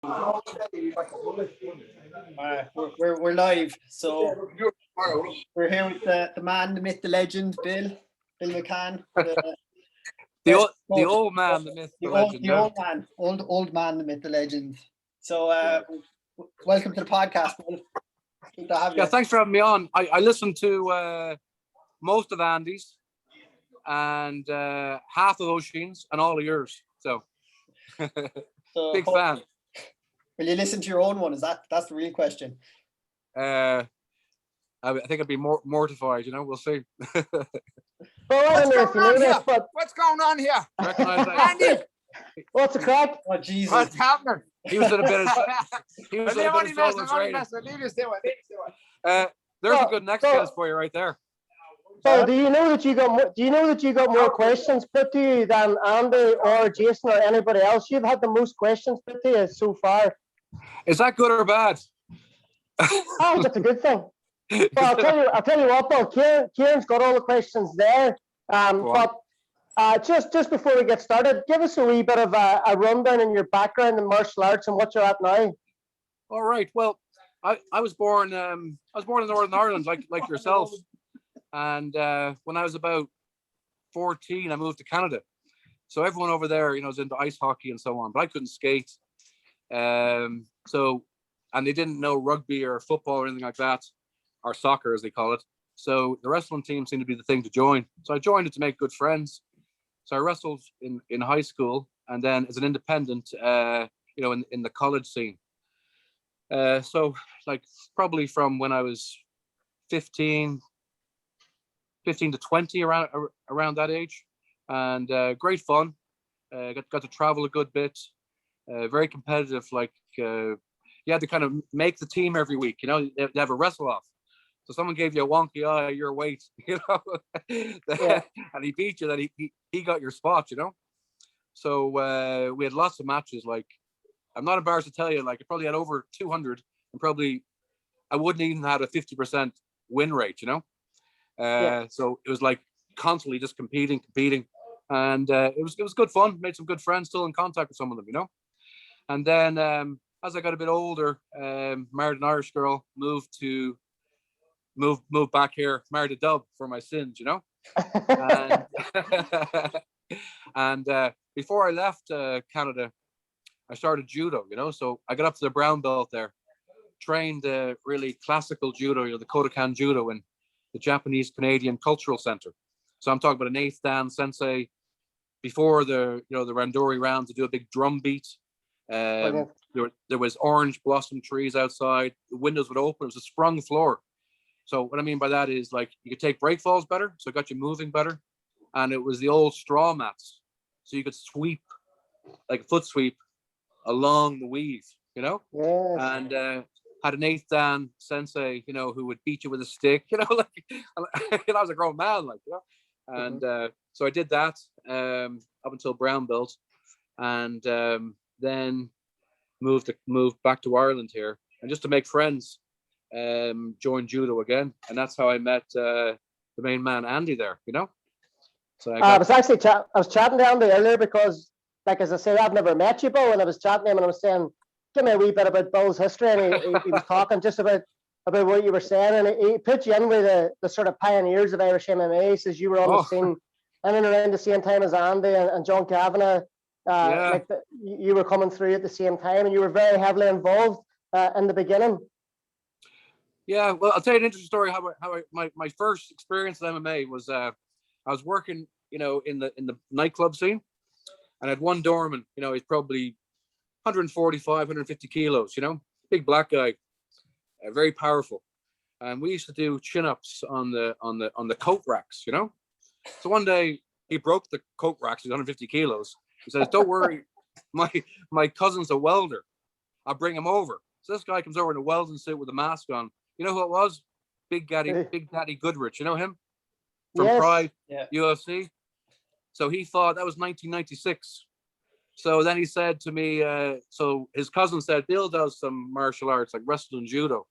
We're live, so we're here with the man, the myth, the legend, Bill McCann, the old man, the myth, the legend, old man, the myth, the legend. So, welcome to the podcast. Good to have you. Yeah, thanks for having me on. I listened to most of Andy's and half of Oisin's and all of yours. So big fan. Will you listen to your own one? That's the real question? I think I'd be more mortified. We'll see. What's going on here? Andy, what's the crack? Oh Jesus! What's happening? He was in a bit of. He was in a bit of solo training. There's a good next guest for you right there. So, do you know that you got more questions put to you than Andy or Jason or anybody else? You've had the most questions put to you so far. Is that good or bad? Oh, that's a good thing. Well, I'll tell you what, though. Kieran's got all the questions there. But just before we get started, give us a wee bit of a rundown in your background in martial arts and what you're at now. All right. Well, I was born in Northern Ireland, like yourself. And when I was about 14, I moved to Canada. So everyone over there, is into ice hockey and so on, but I couldn't skate. And they didn't know rugby or football or anything like that, or soccer as they call it. So the wrestling team seemed to be the thing to join. So I joined it to make good friends. So I wrestled in high school and then as an independent, in the college scene. So like probably from when I was 15 to 20, around that age, and great fun. Got to travel a good bit. Very competitive. Like you had to kind of make the team every week. They have a wrestle off. So someone gave you a wonky eye, your weight, Yeah. and he beat you. That he got your spot. So we had lots of matches. Like I'm not embarrassed to tell you. Like I probably had over 200, and probably I wouldn't even had a 50% win rate. So it was like constantly just competing, and it was good fun. Made some good friends, still in contact with some of them, And then as I got a bit older, married an Irish girl, moved back here, married a dub for my sins, And before I left Canada, I started judo, So I got up to the brown belt there, trained really classical judo, the Kodokan judo in the Japanese Canadian Cultural Center. So I'm talking about an 8th dan sensei. Before the randori rounds, to do a big drum beat. There was orange blossom trees outside. The windows would open. It was a sprung floor. So what I mean by that is like you could take break falls better, so it got you moving better. And it was the old straw mats, so you could sweep like a foot sweep along the weave, Yes. And had an 8th dan sensei, who would beat you with a stick, like I was a grown man, like And so I did that up until brown belt, and then moved back to Ireland here, and just to make friends, joined judo again, and that's how I met the main man Andy there. So I was chatting to Andy earlier because, like as I say, I've never met you, Bill, and I was chatting to him and I was saying, give me a wee bit about Bill's history, and he was talking just about what you were saying, and he put you in with the sort of pioneers of Irish MMA. He says you were on the scene in and around the same time as Andy and John Kavanagh. You were coming through at the same time, and you were very heavily involved in the beginning. Yeah, well, I'll tell you an interesting story. My first experience with MMA was I was working, in the nightclub scene, and I had one doorman. He's probably 145, 150 kilos. Big black guy, very powerful, and we used to do chin-ups on the coat racks. So one day he broke the coat racks. He's 150 kilos. He says, "Don't worry, my cousin's a welder. I'll bring him over." So this guy comes over in a welding suit with a mask on. You know who it was? Big Daddy Goodrich. You know him? From Pride, UFC. So he thought that was 1996. So then he said to me, so his cousin said, Bill does some martial arts like wrestling and judo.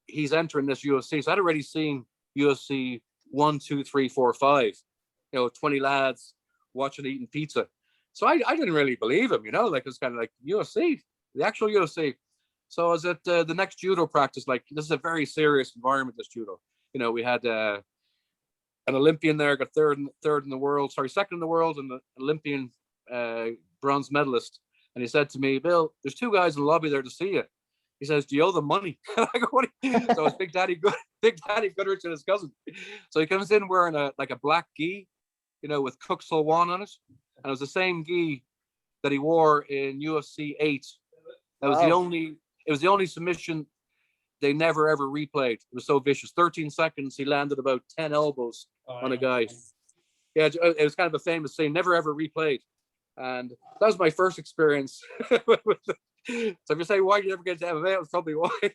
He's entering this UFC. So I'd already seen UFC 1, 2, 3, 4, 5. 20 lads watching eating pizza. So I didn't really believe him, like it was kind of like UFC. The actual UFC. So I was at the next judo practice. Like, this is a very serious environment, this judo. We had an Olympian there, got third in the world, second in the world, and the Olympian bronze medalist. And he said to me, Bill, there's two guys in the lobby there to see you. He says, do you owe them money? I go, what? So it's Big Daddy Goodrich and his cousin. So he comes in wearing a black gi, with Cook Solwan on it. And it was the same gi that he wore in UFC 8. That was it was the only submission they never ever replayed. It was so vicious. 13 seconds, he landed about 10 elbows on a guy. Yeah, it was kind of a famous thing, never ever replayed. And that was my first experience. So if you say, why did you ever get to MMA? It was probably why.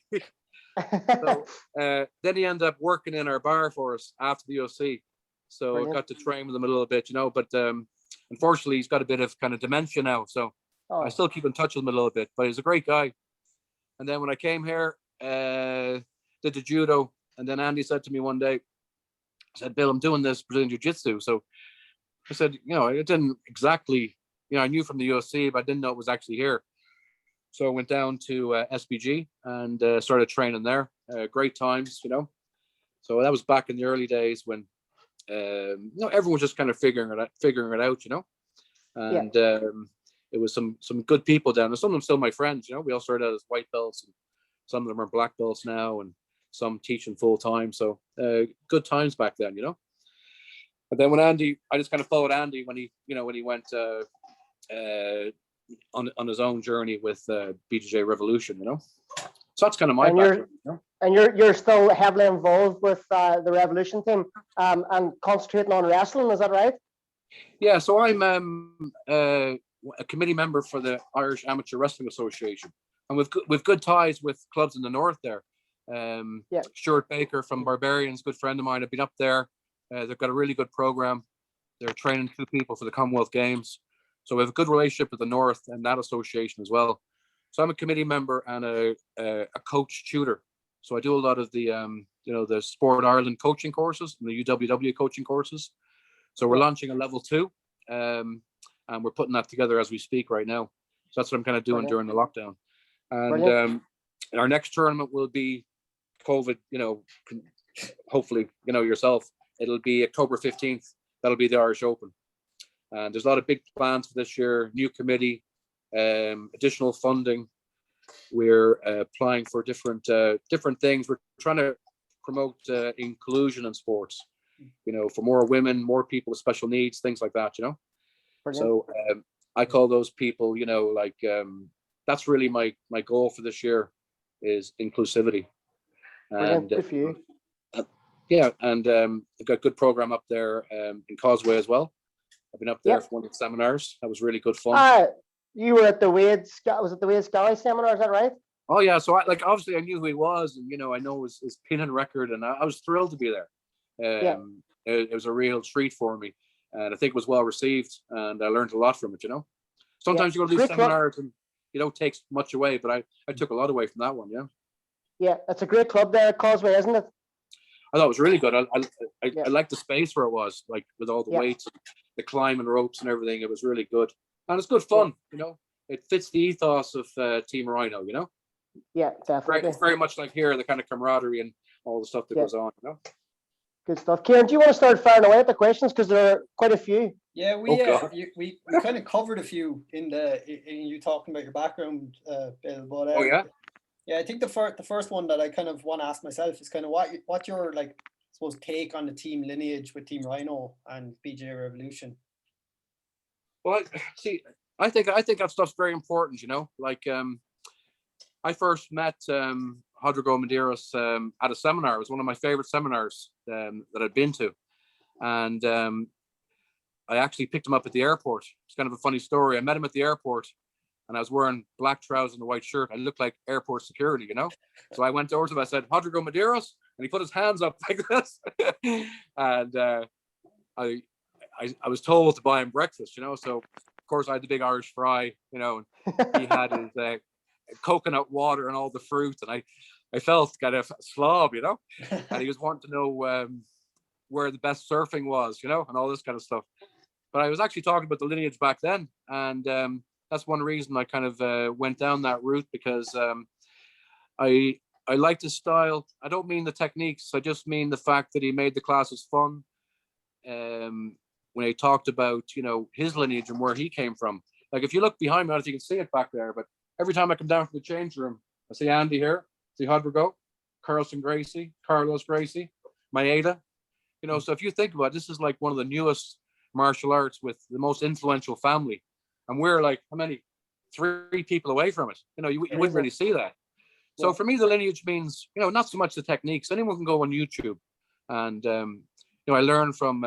So then he ended up working in our bar for us after the UFC. So I got to train with him a little bit, but unfortunately he's got a bit of kind of dementia now. So I still keep in touch with him a little bit, but he's a great guy. And then when I came here, did the judo, and then Andy said to me one day, said, Bill, I'm doing this Brazilian Jiu-Jitsu. So I said, it didn't exactly, I knew from the UFC, but I didn't know it was actually here. So I went down to SBG and started training there. Great times, So that was back in the early days when, everyone was just kind of figuring it out, And it was some good people down there. Some of them still my friends, We all started out as white belts, and some of them are black belts now, and some teaching full time. So good times back then, And then when Andy, I just kind of followed Andy when he went on his own journey with BJJ Revolution, So that's kind of my background. And you're still heavily involved with the Revolution team and concentrating on wrestling, is that right? Yeah, so I'm a committee member for the Irish Amateur Wrestling Association, and we've good ties with clubs in the north there. Stuart Baker from Barbarians, good friend of mine. I've been up there. They've got a really good program. They're training 2 people for the Commonwealth Games. So we have a good relationship with the north and that association as well. So I'm a committee member and a coach tutor. So I do a lot of the the Sport Ireland coaching courses and the I.A.W.A coaching courses. So we're launching a level 2, and we're putting that together as we speak right now. So that's what I'm kind of doing during the lockdown. And our next tournament will be COVID, hopefully, yourself. It'll be October 15th. That'll be the Irish Open. And there's a lot of big plans for this year, new committee, additional funding. We're applying for different things. We're trying to promote inclusion in sports, for more women, more people with special needs, things like that, So I call those people, that's really my goal for this year is inclusivity. And I've got a good program up there in Causeway as well. I've been up there for one of the seminars. That was really good fun. You were at the Wade Scully seminar, is that right? Oh yeah, so obviously I knew who he was, and I know his pinning record, and I was thrilled to be there. It was a real treat for me, and I think it was well received, and I learned a lot from it. Sometimes you go to these seminars and you don't take much away, but I took a lot away from that one. Yeah, it's a great club there at Causeway, isn't it? I thought it was really good. I liked the space where it was, like with all the weights, and the climbing ropes and everything. It was really good, and it's good fun. It fits the ethos of Team Ryano. Yeah, definitely. Very much like here, the kind of camaraderie and all the stuff that goes on. Good stuff. Kieran, do you want to start firing away at the questions, because there are quite a few? Yeah, we kind of covered a few in you talking about your background, Bill. But yeah, I think the first one that I kind of want to ask myself is kind of what your take on the team lineage with Team Ryano and BJJ Revolution. Well, see, I think that stuff's very important. I first met Rodrigo Medeiros at a seminar. It was one of my favorite seminars that I'd been to, and I actually picked him up at the airport. It's kind of a funny story. I met him at the airport, and I was wearing black trousers and a white shirt. I looked like airport security, So I went over to him. I said, Rodrigo Medeiros, and he put his hands up like this. And I was told to buy him breakfast, So of course I had the big Irish fry, and he had his coconut water and all the fruit, and I felt kind of a slob, And he was wanting to know where the best surfing was, and all this kind of stuff. But I was actually talking about the lineage back then, and that's one reason I kind of went down that route, because I like his style. I don't mean the techniques. I just mean the fact that he made the classes fun. When he talked about, you know, his lineage and where he came from. Like if you look behind me, I don't know if you can see it back there, but every time I come down from the change room, I see Andy here, see Rodrigo, Carlson Gracie, Carlos Gracie, Maeda. You know, so if you think about it, this is like one of the newest martial arts with the most influential family. And we're like, how many? 3 people away from it. You know, you wouldn't really see that. So for me, the lineage means, you know, not so much the techniques. Anyone can go on YouTube and, you know, I learn from,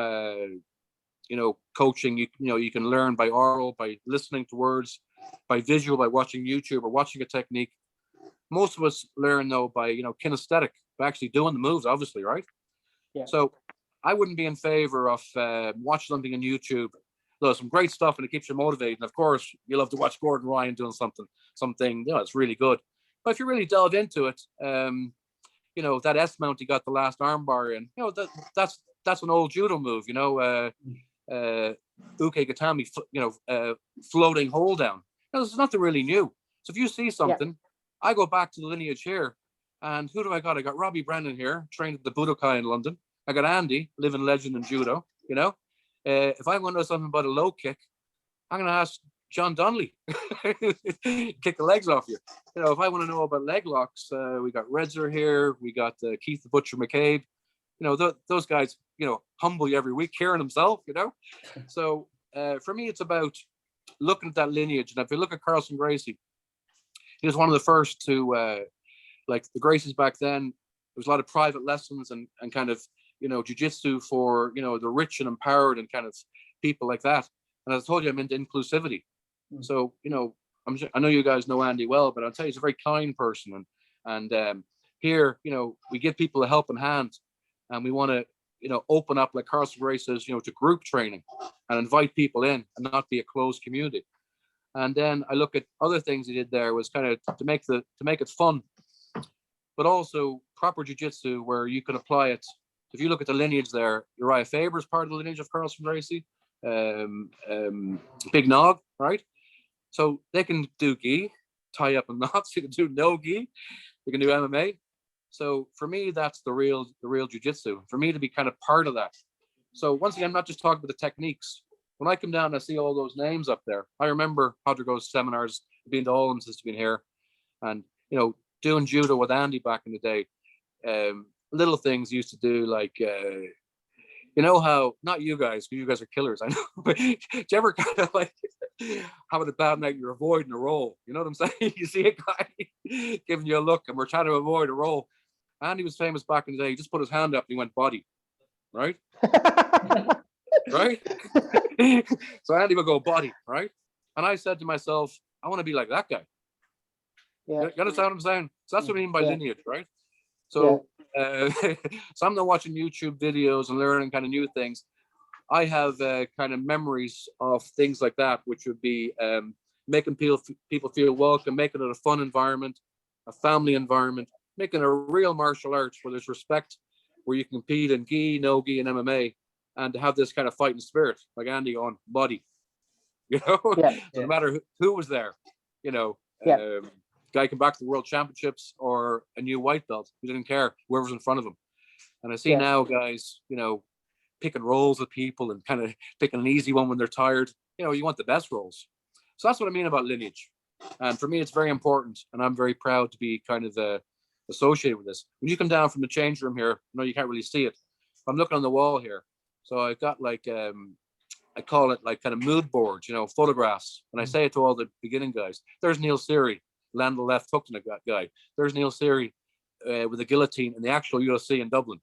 you know, coaching. You know, you can learn by oral, by listening to words, by visual, by watching YouTube or watching a technique. Most of us learn though by, you know, kinesthetic, by actually doing the moves, obviously, right? Yeah. So I wouldn't be in favor of watching something on YouTube. There's some great stuff and it keeps you motivated. And of course, you love to watch Gordon Ryan doing something, you know, it's really good. But if you really delve into it, you know, that S mount he got the last armbar in, you know, that's an old judo move, you know, uke gatami, you know, floating hold down. You know, there's nothing really new. So if you see something, I go back to the lineage here. And who do I got? I got Robbie Brennan here, trained at the Budokai in London. I got Andy, living legend in judo, you know. If I want to know something about a low kick, I'm going to ask John Donnelly. Kick the legs off you. You know, if I want to know about leg locks, we got Redzer here. We got Keith the Butcher McCabe. You know, those guys, you know, humble you every week, Kieran himself, you know. So for me, it's about looking at that lineage. And if you look at Carlson Gracie, he was one of the first to, like the Gracies back then, there was a lot of private lessons and kind of, you know, jiu-jitsu for, you know, the rich and empowered and kind of people like that. And as I told you, I'm into inclusivity. So, you know, I know you guys know Andy well, but I'll tell you, he's a very kind person. And here, you know, we give people a helping hand and we want to, you know, open up, like Carlson Gray says, you know, to group training and invite people in and not be a closed community. And then I look at other things he did there was kind of to make it fun, but also proper jiu-jitsu where you can apply it. If you look at the lineage there, Uriah Faber is part of the lineage of Carlson Gracie, Big Nog, right? So they can do gi, tie up in knots. You can do no gi. You can do MMA. So for me, that's the real jiu-jitsu. For me to be kind of part of that. So once again, I'm not just talking about the techniques. When I come down and I see all those names up there, I remember Rodrigo's seminars, being to all of them since being here, and you know, doing judo with Andy back in the day. Little things used to do, like you know how, not you guys, because you guys are killers, I know, but do you ever kind of like having a bad night, you're avoiding a roll? You know what I'm saying? You see a guy giving you a look and we're trying to avoid a roll. Andy was famous back in the day. He just put his hand up and he went body, right? Right? So Andy would go body, right? And I said to myself, I want to be like that guy. You understand what I'm saying? So that's what I mean by lineage, right? So, so I'm not watching YouTube videos and learning kind of new things. I have kind of memories of things like that, which would be making people feel welcome, making it a fun environment, a family environment, making a real martial arts where there's respect, where you can compete in gi, no gi, and MMA, and to have this kind of fighting spirit, like Andy on body, you know. So no matter who was there, you know. Guy come back to the world championships or a new white belt, he didn't care, whoever's in front of him. And I see now guys, you know, picking rolls with people and kind of picking an easy one when they're tired. You know, you want the best rolls. So that's what I mean about lineage. And for me, it's very important, and I'm very proud to be kind of associated with this. When you come down from the change room here, you know, you can't really see it. I'm looking on the wall here. So I've got like I call it like kind of mood boards, you know, photographs. And I say it to all the beginning guys. There's Neil Seary, land the left hook to that guy. There's Neil Seary with a guillotine in the actual UFC in Dublin.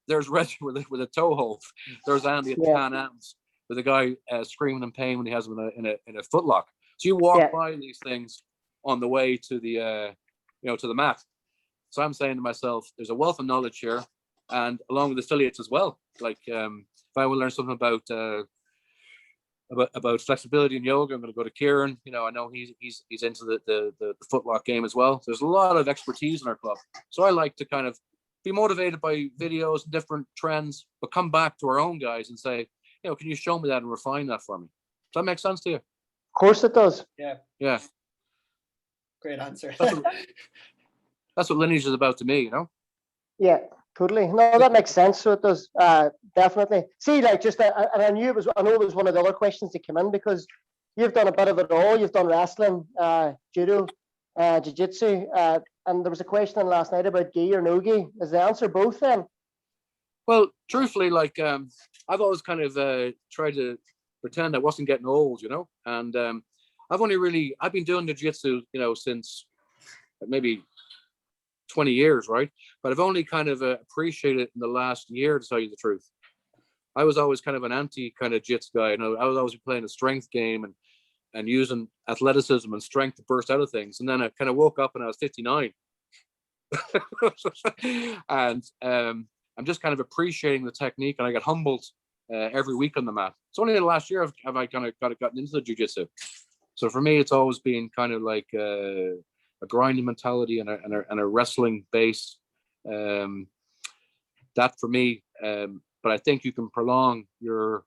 There's Reggie with a toe hold. There's Andy at Pan Ams with a guy screaming in pain when he has him in a footlock. So you walk by these things on the way to the you know, to the mat. So I'm saying to myself, there's a wealth of knowledge here, and along with affiliates as well. Like if I want to learn something about flexibility in yoga, I'm going to go to Kieran. You know, I know he's into the footlock game as well. So there's a lot of expertise in our club. So I like to kind of be motivated by videos and different trends, but come back to our own guys and say, you know, can you show me that and refine that for me? Does that make sense to you? Of course it does. Yeah. Great answer. That's what lineage is about to me, you know? Yeah, totally. No, that makes sense. So it does, definitely. See, like, just, and I know it was one of the other questions that came in, because you've done a bit of it all. You've done wrestling, judo, jiu-jitsu, and there was a question last night about gi or no gi. Is the answer both then? Well, truthfully, like, I've always kind of tried to pretend I wasn't getting old, you know? And I've been doing the jiu-jitsu, you know, since maybe 20 years, right? But I've only kind of appreciated it in the last year, to tell you the truth. I was always kind of an anti kind of jits guy. You know, I was always playing a strength game and using athleticism and strength to burst out of things. And then I kind of woke up and I was 59. And I'm just kind of appreciating the technique, and I get humbled every week on the mat. It's only the last year have I kind of gotten into the jiu-jitsu. So for me, it's always been kind of like a grinding mentality and a wrestling base. That for me, but I think you can prolong your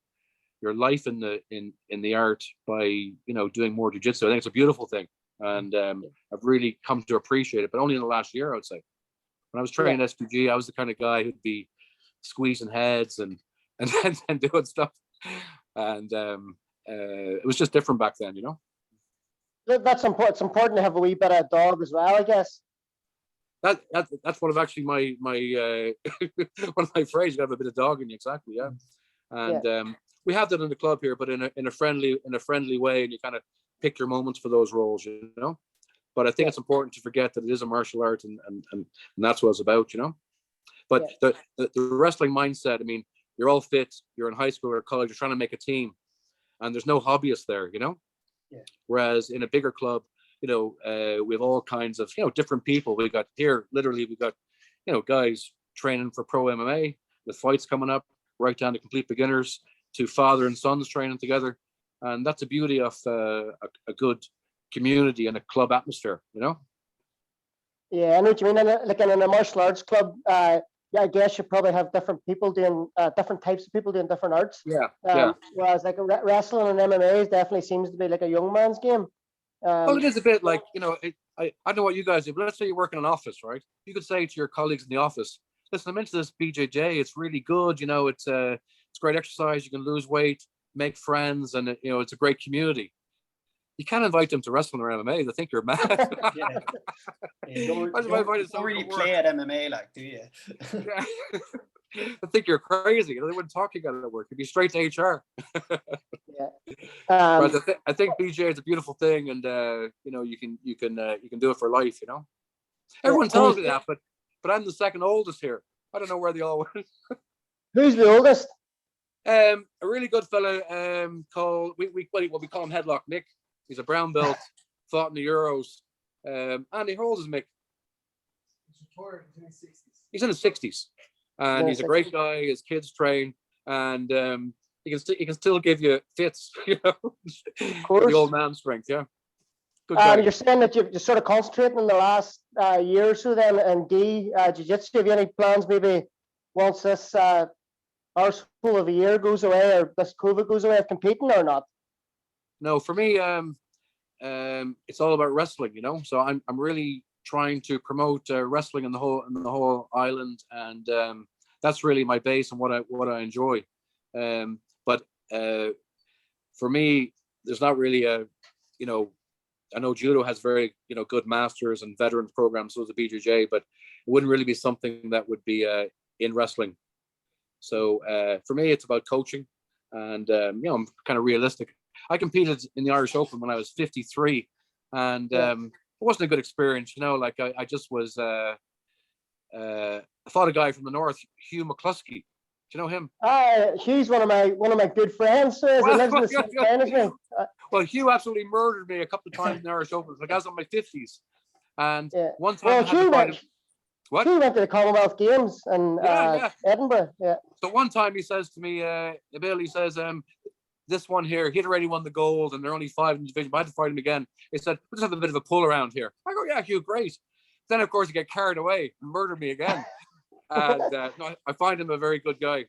life in the art by, you know, doing more jiu-jitsu. I think it's a beautiful thing, and I've really come to appreciate it. But only in the last year, I would say. When I was training SPG, I was the kind of guy who'd be squeezing heads and doing stuff, and it was just different back then, you know. That's important. It's important to have a wee bit of dog as well, I guess. That's one of actually my one of my phrases. You have a bit of dog in you, exactly, yeah. And we have that in the club here, but in a friendly way, and you kind of pick your moments for those roles, you know. But I think it's important to forget that it is a martial art, and that's what it's about, you know. But the wrestling mindset, I mean, you're all fit, you're in high school or college, you're trying to make a team, and there's no hobbyists there, you know. Yeah. Whereas in a bigger club, you know, we have all kinds of, you know, different people. We got here, literally, we got, you know, guys training for pro MMA with fights coming up, right down to complete beginners, to father and sons training together. And that's the beauty of a good community and a club atmosphere, you know? Yeah, I know what you mean. Like in a martial arts club, I guess you probably have different people doing different types of people doing different arts. Yeah. Whereas like wrestling and MMA definitely seems to be like a young man's game. Well, it is a bit like, you know, I don't know what you guys do, but let's say you work in an office, right? You could say to your colleagues in the office, listen, I'm into this BJJ. It's really good. You know, it's great exercise. You can lose weight, make friends, and, you know, it's a great community. You can't invite them to wrestling or MMA. They think you're mad. You don't really play at MMA, like, do you? I think you're crazy. They wouldn't talk to you at work. You'd be straight to HR. I think BJ is a beautiful thing, and you know, you can do it for life. You know, everyone tells me that, but I'm the second oldest here. I don't know where they all went. Who's the oldest? A really good fella called we call him Headlock Mick. He's a brown belt, fought in the Euros. Andy, how old is Mick? He's in his 60s. And he's a great guy. His kids train, and he can still give you fits, you know, the old man strength. Yeah. Good guy. You're saying that you're sort of concentrating in the last year or so then in gi jiu-jitsu. Have you any plans maybe once this arsehole of a year goes away or this COVID goes away of competing or not? No, for me, it's all about wrestling, you know. So I'm really trying to promote wrestling in the whole island, and that's really my base and what I enjoy. But for me, there's not really a, you know, I know judo has very, you know, good masters and veterans programs, so does the BJJ, but it wouldn't really be something that would be in wrestling. So for me, it's about coaching, and you know, I'm kind of realistic. I competed in the Irish Open when I was 53, and it wasn't a good experience, you know. Like I just was. I fought a guy from the north, Hugh McCluskey. Do you know him? Hugh's one of my good friends. So he lives in the same town as me. Well, Hugh absolutely murdered me a couple of times in the Irish Open. Like I was in my 50s, and one time Hugh went to the Commonwealth Games in Edinburgh. Yeah. So one time he says to me, Bill, he says, this one here, he'd already won the gold, and there are only 5 in the division. But I had to fight him again. He said, we'll just have a bit of a pull around here. I go, yeah, Hugh, great. Then, of course, he get carried away and murdered me again. And no, I find him a very good guy.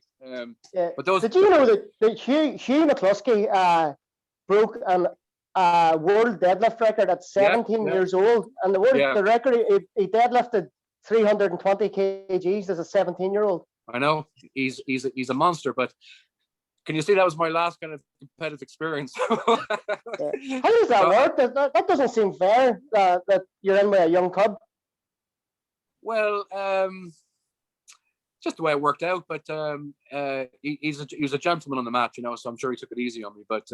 But those. Did you know that Hugh McCluskey broke an world deadlift record at 17 years old, and the record he deadlifted 320 kgs as a 17-year-old. I know he's a monster, but can you see that was my last kind of competitive experience? How does that work? That doesn't seem fair. That you're in with a young cub. Well, just the way it worked out. But he's a gentleman on the mat, so I'm sure he took it easy on me. But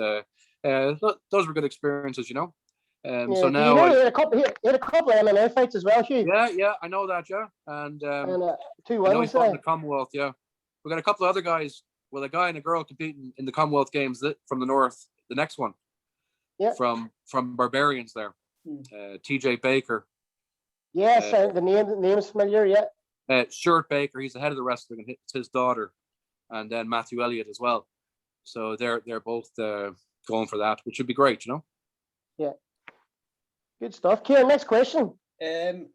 those were good experiences, So now he had a couple of MMA fights as well, Hugh. Yeah, I know that, and 2 wins. He's fought in the Commonwealth. Yeah, we got a couple of other guys. Well, a guy and a girl competing in the Commonwealth Games from the north. The next one, from Barbarians there, TJ Baker. Yes, the name is familiar. Yeah. Stuart Baker, he's the head of the wrestling, and it's his daughter, and then Matthew Elliott as well. So they're both going for that, which would be great, Yeah. Good stuff. Kieran, next question. I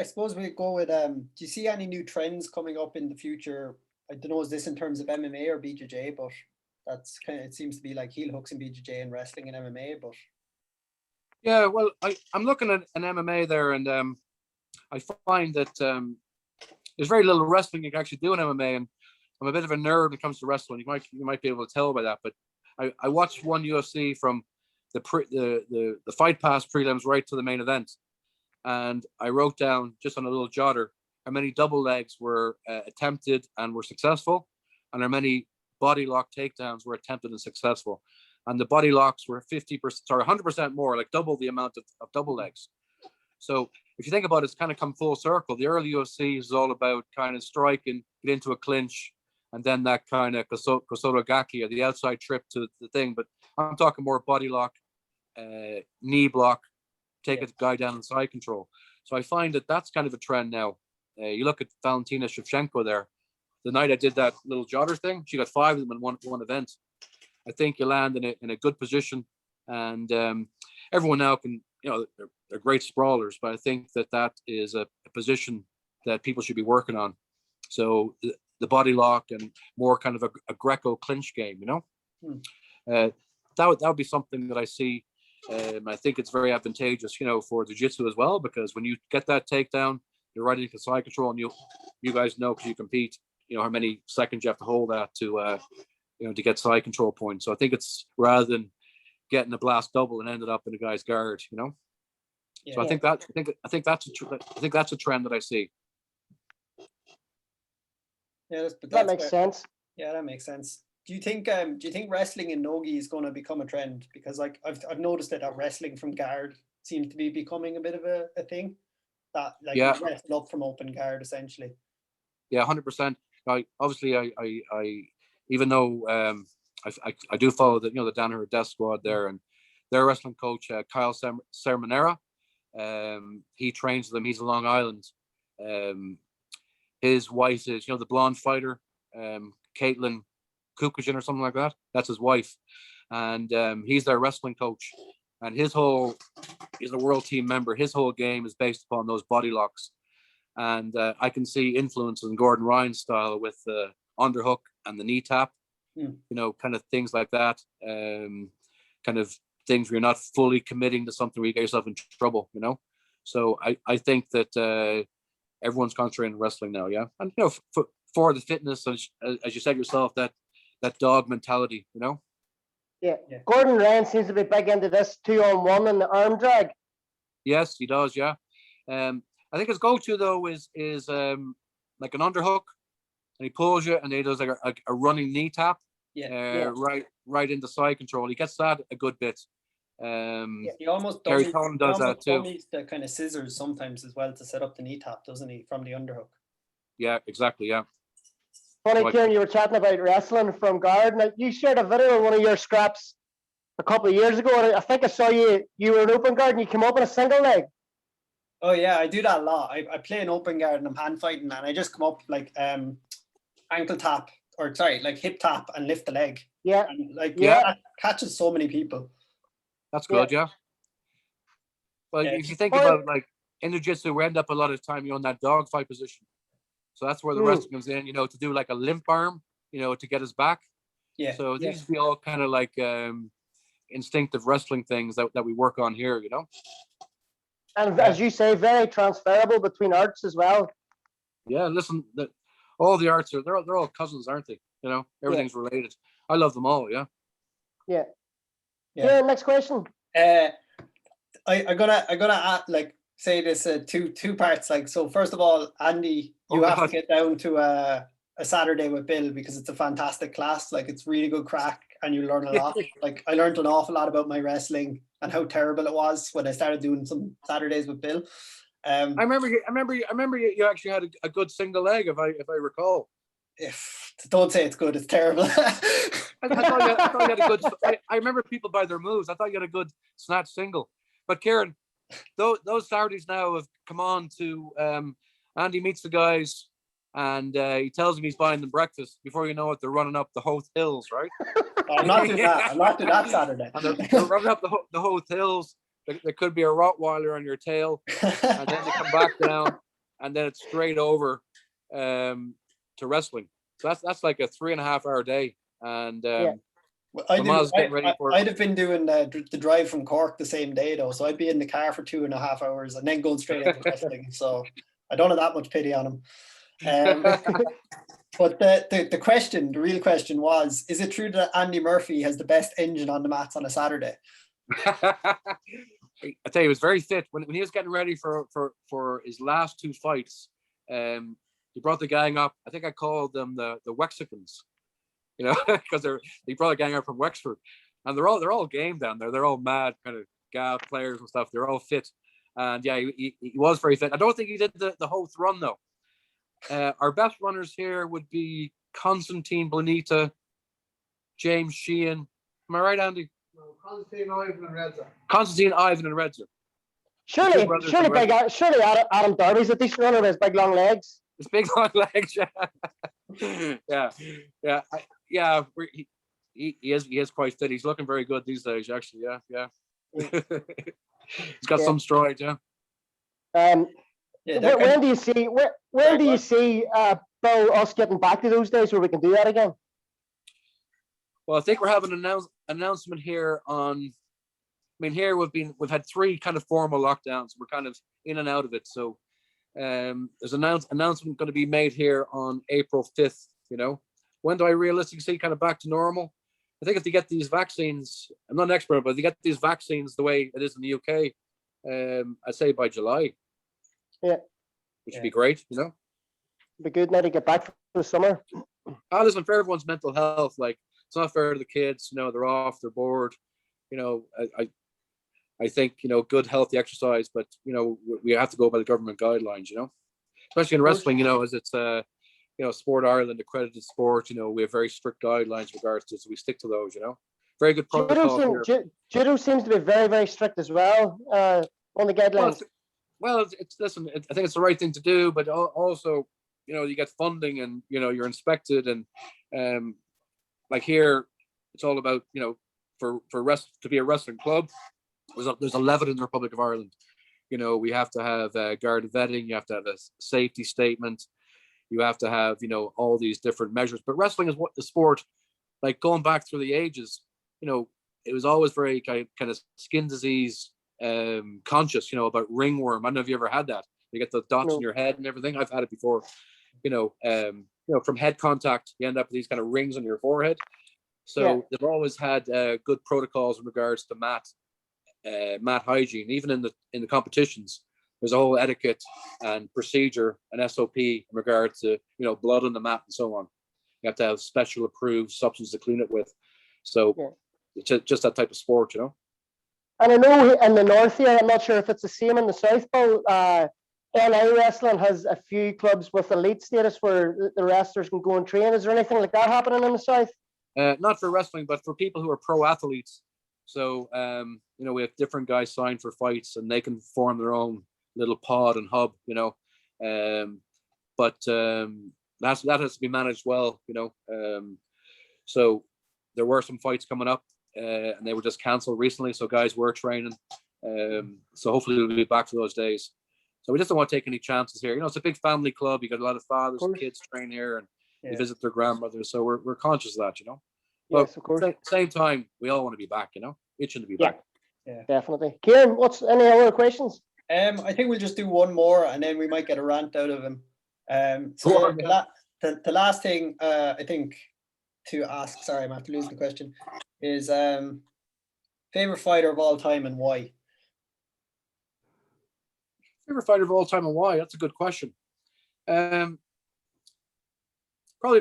suppose we go with do you see any new trends coming up in the future? I don't know, is this in terms of MMA or BJJ, but that's kind of, it seems to be like heel hooks in BJJ and wrestling in MMA, but yeah, well, I'm looking at an MMA there, and I find that there's very little wrestling you can actually do in MMA, and I'm a bit of a nerd when it comes to wrestling. You might be able to tell by that, but I watched one UFC from the Fight Pass prelims right to the main event, and I wrote down just on a little jotter how many double legs were attempted and were successful, and how many body lock takedowns were attempted and successful. And the body locks were 100% more, like double the amount of double legs. So if you think about it, it's kind of come full circle. The early UFC is all about kind of striking, get into a clinch, and then that kind of Kosotogaki, or the outside trip to the thing. But I'm talking more body lock, knee block, take a guy down in side control. So I find that that's kind of a trend now. You look at Valentina Shevchenko there. The night I did that little jotter thing, she got 5 of them in one event. I think you land in a good position, and everyone now can, they're great sprawlers, but I think that is a position that people should be working on. So the body lock and more kind of a Greco clinch game, that would be something that I see. I think it's very advantageous, for jiu-jitsu as well, because when you get that takedown, you're right into side control, and you guys know, because you compete, how many seconds you have to hold that to get side control points. So I think it's, rather than getting a blast double and ended up in a guy's guard, Yeah. So I think that's a trend that I see. Yeah, that makes sense. Yeah, that makes sense. Do you think wrestling in nogi is going to become a trend? Because like I've noticed that wrestling from guard seems to be becoming a bit of a thing. That like wrestle up from open guard essentially. Yeah, 100%. I even though I do follow the Danaher Death Squad there, and their wrestling coach Kyle Sermonera, he trains them. He's in Long Island. His wife is the blonde fighter, Caitlin Kukujin or something like that. That's his wife, and he's their wrestling coach. And he's a world team member. His whole game is based upon those body locks, and I can see influences in Gordon Ryan's style with the underhook and the knee tap. Kind of things like that. Kind of things where you're not fully committing to something where you get yourself in trouble. So I think that everyone's concentrating on wrestling now. Yeah, and for the fitness, as you said yourself, that dog mentality. Yeah. Gordon Ryan seems to be big into this 2-on-1 and the arm drag. Yes, he does. Yeah. I think his go-to though is like an underhook, and he pulls you, and he does like a running knee tap. Right into side control. He gets that a good bit. He almost Terry Cohen does that too. He needs the kind of scissors sometimes as well to set up the knee tap, doesn't he, from the underhook? Yeah, exactly. Yeah. Funny, Kieran, you were chatting about wrestling from guard. Now, you shared a video of one of your scraps a couple of years ago, and I think I saw you were an open guard and you came up in a single leg. Oh yeah, I do that a lot. I play an open guard and I'm hand fighting, and I just come up like ankle tap, or sorry, like hip tap and lift the leg. Yeah. And that catches so many people. That's good, yeah. Well, if you think about like in jiu-jitsu, we end up a lot of time in that dog fight position. So that's where the wrestling comes in, to do like a limp arm, to get us back. Yeah. So these be all kind of like instinctive wrestling things that we work on here, you know. And as you say, very transferable between arts as well. Yeah, listen, all the arts they're all cousins, aren't they? You know, everything's related. I love them all. Yeah. Yeah. Yeah. Next question. I'm gonna like say this two parts. Like, so first of all, Andy, you have to get down to a Saturday with Bill, because it's a fantastic class. Like, it's really good crack, and you learn a lot. Like, I learned an awful lot about my wrestling and how terrible it was when I started doing some Saturdays with Bill. I remember you actually had a good single leg, if I recall. Don't say it's good, it's terrible. I thought you had a good. I remember people by their moves. I thought you had a good snatch single. But Kieran, those Saturdays now have come on to. Andy meets the guys, and he tells them he's buying them breakfast. Before you know it, they're running up the Hoth Hills, right? I'm not doing that. I'm not doing that Saturday. And they're running up the Hoth Hills. There could be a Rottweiler on your tail, and then they come back down, and then it's straight over to wrestling. So that's like a 3.5 hour day. And I'd have been doing the drive from Cork the same day though, so I'd be in the car for 2.5 hours and then going straight into wrestling. So I don't have that much pity on him. But the real question was, is it true that Andy Murphy has the best engine on the mats on a Saturday? I tell you, he was very fit when he was getting ready for his last 2 fights. He brought the gang up. I think I called them the Wexicans, you know, because he brought a gang up from Wexford, and they're all game down there. They're all mad kind of Gav players and stuff. They're all fit, and yeah, he was very fit. I don't think he did the whole run though. Our best runners here would be Constantine Bonita, James Sheehan. Am I right, Andy? No, Constantine, Ivan, and Redzer. Constantine, Ivan, and Redzer. Surely Adam Darby's a decent runner with his big long legs. His big long legs, yeah. He is quite fit. He's looking very good these days, actually. Yeah. He's got some strides, yeah. When do you see Bill, us getting back to those days where we can do that again? Well, I think we're having an announcement here on. I mean, here we've had 3 kind of formal lockdowns. We're kind of in and out of it. So there's an announcement going to be made here on April 5th. You know, when do I realistically see kind of back to normal? I think if they get these vaccines, I'm not an expert, but if they get these vaccines the way it is in the UK, I'd say by July. Yeah. Which would be great, you know. Be good now to get back for the summer. Listen, for everyone's mental health, like, it's not fair to the kids, you know, they're off, they're bored. You know, I think, you know, good healthy exercise, but you know, we have to go by the government guidelines, you know, especially in wrestling, you know, as it's you know, Sport Ireland accredited sport, you know, we have very strict guidelines in regards to it, so we stick to those, you know. Very good protocol. Judo seems to be very, very strict as well on the guidelines. Well, listen, I think it's the right thing to do, but also, you know, you get funding and, you know, you're inspected, and like here, it's all about, you know, to be a wrestling club, there's 11 in the Republic of Ireland. You know, we have to have guard vetting, you have to have a safety statement, you have to have, you know, all these different measures. But wrestling is what the sport, like going back through the ages, you know, it was always very kind of skin disease conscious, you know, about ringworm. I don't know if you ever had that. You get the dots in your head and everything. I've had it before. You know, from head contact, you end up with these kind of rings on your forehead. So they've always had good protocols in regards to mat hygiene. Even in the competitions, there's a whole etiquette and procedure and SOP in regard to, you know, blood on the mat and so on. You have to have special approved substance to clean it with. So it's just that type of sport, you know. And I know in the north here, I'm not sure if it's the same in the south, but LA Wrestling has a few clubs with elite status where the wrestlers can go and train. Is there anything like that happening in the south? Not for wrestling, but for people who are pro athletes. So, you know, we have different guys signed for fights, and they can form their own little pod and hub, you know. But that has to be managed well, you know. So there were some fights coming up, and they were just cancelled recently. So guys were training. So hopefully we'll be back to those days. So we just don't want to take any chances here. You know, it's a big family club. You got a lot of fathers and kids train here, and they visit their grandmothers. So we're conscious of that, you know. Yes, of course. Same time, we all want to be back, itching to be back. Yeah, definitely. Kieran, what's any other questions? I think we'll just do one more, and then we might get a rant out of him. So Go on, the last thing I think to ask, sorry, I'm after losing the question, is favorite fighter of all time and why? Favorite fighter of all time and why? That's a good question. Probably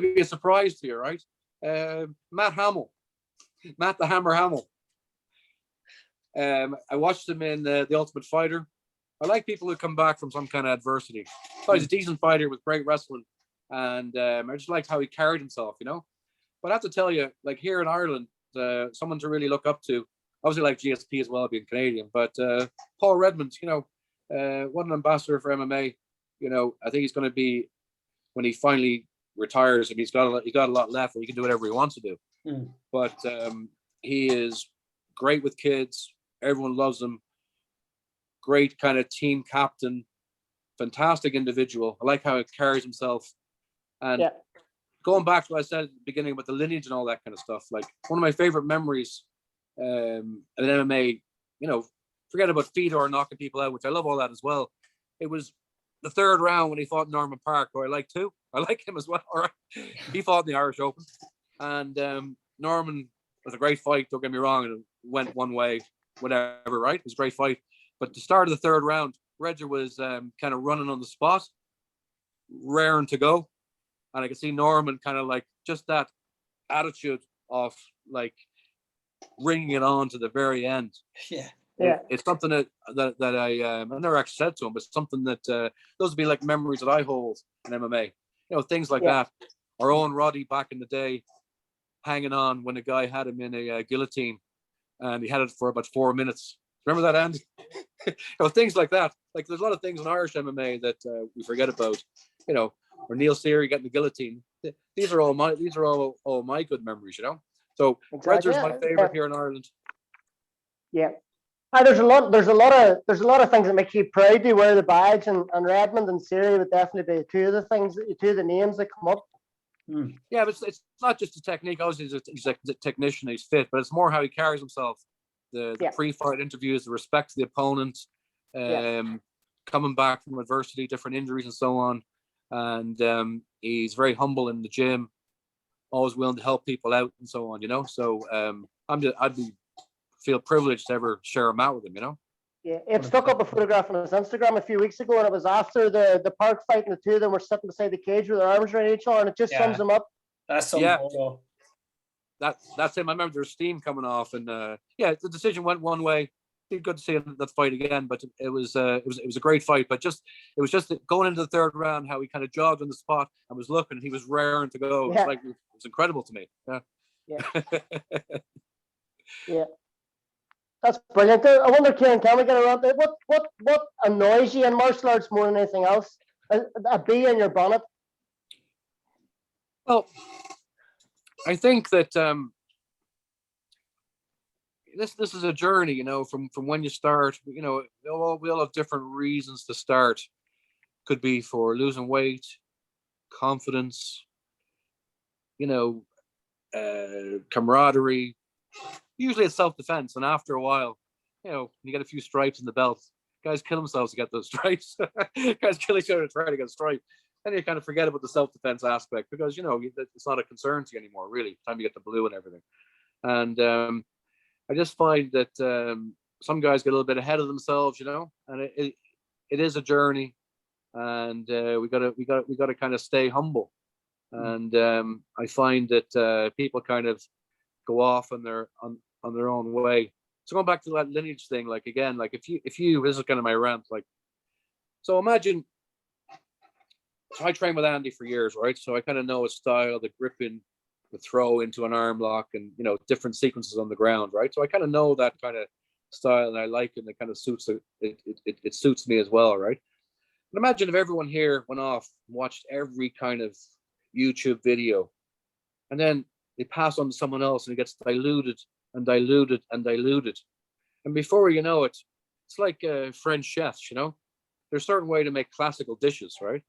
be a surprise to you, right? Matt the Hammer Hamill. I watched him in The Ultimate Fighter. I like people who come back from some kind of adversity. So he's a decent fighter with great wrestling, and I just liked how he carried himself, But I have to tell you, like here in Ireland, someone to really look up to. Obviously, like GSP as well, being Canadian, but Paul Redmond, what an ambassador for MMA. I think he's going to be, when he finally retires, and he's got a lot left, and he can do whatever he wants to do. But he is great with kids. Everyone loves him. Great kind of team captain. Fantastic individual. I like how he carries himself. And going back to what I said at the beginning about the lineage and all that kind of stuff, like one of my favorite memories in MMA, forget about Fedor knocking people out, which I love all that as well. It was the third round when he fought Norman Park, who I like too. I like him as well. All right. He fought in the Irish Open. And Norman was a great fight, don't get me wrong, and it went one way, whatever, right? It was a great fight. But the start of the third round, Reggie was kind of running on the spot, raring to go. And I could see Norman kind of like just that attitude of like bringing it on to the very end. Yeah. It's something that I never actually said to him, but something that those would be like memories that I hold in MMA. Things like that. Our own Roddy back in the day, hanging on when a guy had him in a guillotine, and he had it for about 4 minutes. Remember that, Andy? Things like that. Like there's a lot of things in Irish MMA that we forget about. Or Neil Seary getting the guillotine. These are all my good memories. So exactly. Redger's my favorite here in Ireland. Yeah. There's a lot of things that make you proud to wear the badge, and Redmond and Seary would definitely be two of the names that come up. Yeah, but it's not just the technique. Obviously, he's a technician, he's fit, but it's more how he carries himself. The pre-fight interviews, the respect to the opponent, coming back from adversity, different injuries, and so on. And he's very humble in the gym, always willing to help people out, and so on. So I'd feel privileged to ever share him out with him. Yeah, it stuck up a photograph on his Instagram a few weeks ago, and it was after the Park fight, and the two of them were sitting beside the cage with their arms around each other, and it just sums them up. That's some photo. That's him. I remember there's steam coming off, and the decision went one way. It's good to see that fight again, but it was a great fight. But it was just going into the third round, how he kind of jogged on the spot and was looking, and he was raring to go. Yeah. It was incredible to me. Yeah. That's brilliant. I wonder, Kieran, can we get around there? What annoys you in martial arts more than anything else? A bee in your bonnet? Well, I think that this is a journey, from when you start. We all have different reasons to start. Could be for losing weight, confidence, camaraderie. Usually it's self-defense, and after a while, you get a few stripes in the belt. Guys kill themselves to get those stripes. Guys kill each other to try to get a stripe. And you kind of forget about the self-defense aspect because, it's not a concern to you anymore, really, by the time you get the blue and everything. And I just find that some guys get a little bit ahead of themselves, and it is a journey, and we gotta kind of stay humble. And I find that people kind of go off on their own way. So going back to that lineage thing, like again, like if you this is kind of my rant, like, so imagine. So I trained with Andy for years, right? So I kind of know his style, the gripping, the throw into an arm lock, and different sequences on the ground, right? So I kind of know that kind of style, and I like it, and it kind of suits it suits me as well, right? But imagine if everyone here went off and watched every kind of YouTube video, and then they pass on to someone else, and it gets diluted and diluted and diluted, and before you know it, it's like French chefs, there's a certain way to make classical dishes, right?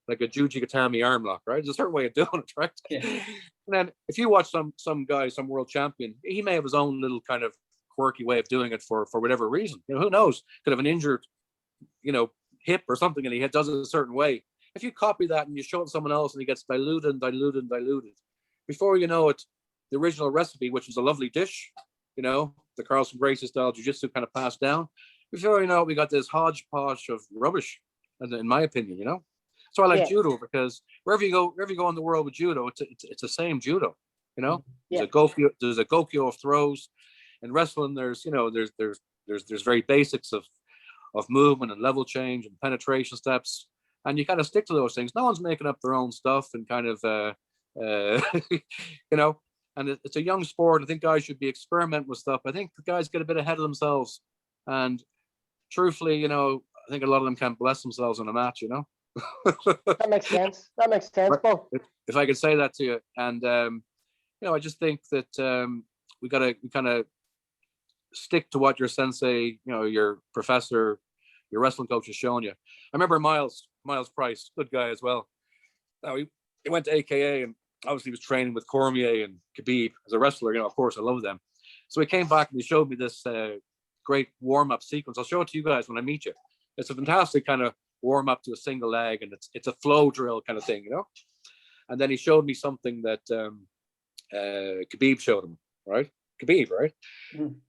Like a Juji Gatami arm lock, right? There's a certain way of doing it, right? Yeah. And then if you watch some guy, some world champion, he may have his own little kind of quirky way of doing it for whatever reason. You know, who knows? Could have an injured, you know, hip or something, and he does it a certain way. If you copy that and you show it to someone else, and he gets diluted and diluted and diluted, before you know it, the original recipe, which is a lovely dish, you know, the Carlson Gracie style jiu-jitsu kind of passed down. Before you know it, we got this hodgepodge of rubbish, in my opinion, you know. So I like judo, because wherever you go in the world with judo, it's the same judo, you know. There's a gokyo of throws. In wrestling, there's very basics of movement and level change and penetration steps, and you kind of stick to those things. No one's making up their own stuff and kind of you know. And it's a young sport. I think guys should be experimenting with stuff. I think the guys get a bit ahead of themselves, and truthfully, you know, I think a lot of them can't bless themselves in a match, you know. That makes sense. That makes sense, Paul. If I could say that to you. And you know, I just think that we kind of stick to what your sensei, you know, your professor, your wrestling coach has shown you. I remember Miles Price, good guy as well. Now he went to A.K.A. and obviously was training with Cormier and Khabib as a wrestler. You know, of course, I love them. So he came back and he showed me this great warm-up sequence. I'll show it to you guys when I meet you. It's a fantastic kind of warm-up to a single leg, and it's a flow drill kind of thing, you know. And then he showed me something that Khabib showed him, right? Khabib, right?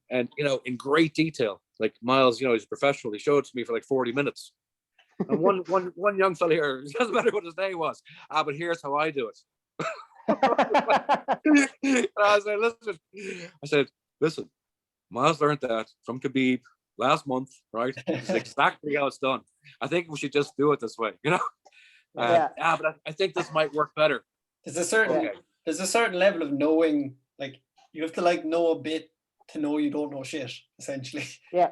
And you know, in great detail. Like Miles, you know, he's a professional. He showed it to me for like 40 minutes. And one young fella here, it doesn't matter what his name was. But here's how I do it. I said, listen, Miles learned that from Khabib last month, right? This is exactly how it's done. I think we should just do it this way, you know? But I think this might work better. There's a certain level of knowing, like, you have to like know a bit to know you don't know shit, essentially. Yeah.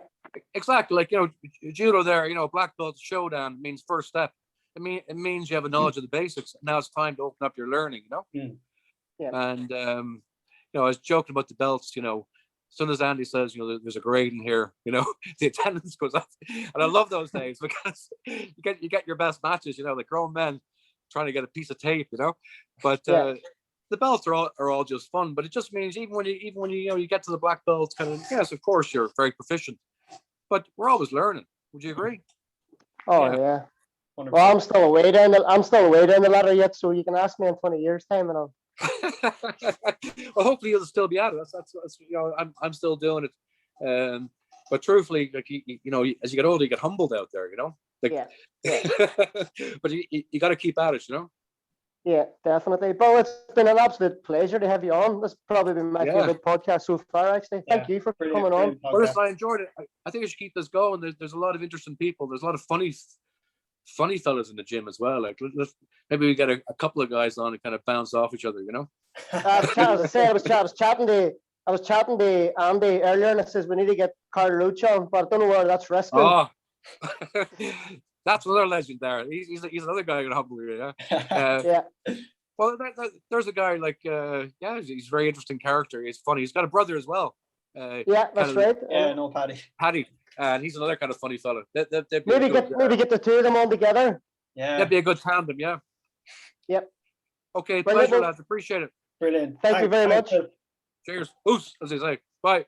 Exactly. Like, you know, judo there, you know, black belt showdown means first step. It means you have a knowledge of the basics. Now it's time to open up your learning, you know? Yeah. And, you know, I was joking about the belts, you know, as soon as Andy says, you know, there's a grade in here, you know, the attendance goes up. And I love those days, because you get your best matches, you know, like grown men trying to get a piece of tape, you know? But the belts are all just fun. But it just means even when you you know, you get to the black belts, kind of, yes, of course you're very proficient, but we're always learning. Would you agree? Oh yeah. Well, I'm still away down the ladder yet, so you can ask me in 20 years' time, and I'll. Well, hopefully you'll still be at it. That's you know, I'm still doing it. But truthfully, like you know, as you get older, you get humbled out there, you know. Like, but you got to keep at it, you know. Yeah, definitely. But it's been an absolute pleasure to have you on. This has probably been my favorite podcast so far, actually. Thank you for coming on. Well, listen, I enjoyed it. I think we should keep this going. There's a lot of interesting people. There's a lot of funny fellas in the gym as well. Like, maybe we get a couple of guys on and kind of bounce off each other, you know. As I said, I was chatting to Andy earlier, and it says we need to get Carl Luch on, but I don't know where that's risking. Oh, that's another legend there. He's another guy who can humble you, yeah. Well, there's a guy like he's a very interesting character. He's funny. He's got a brother as well. That's right. Yeah, no, Paddy. And he's another kind of funny fella. Maybe get the two of them on together. Yeah, that'd be a good tandem. Yeah. Yep. Okay, pleasure, lads. Appreciate it. Brilliant. Thank you very much. Cheers. Oos, as they say. Bye.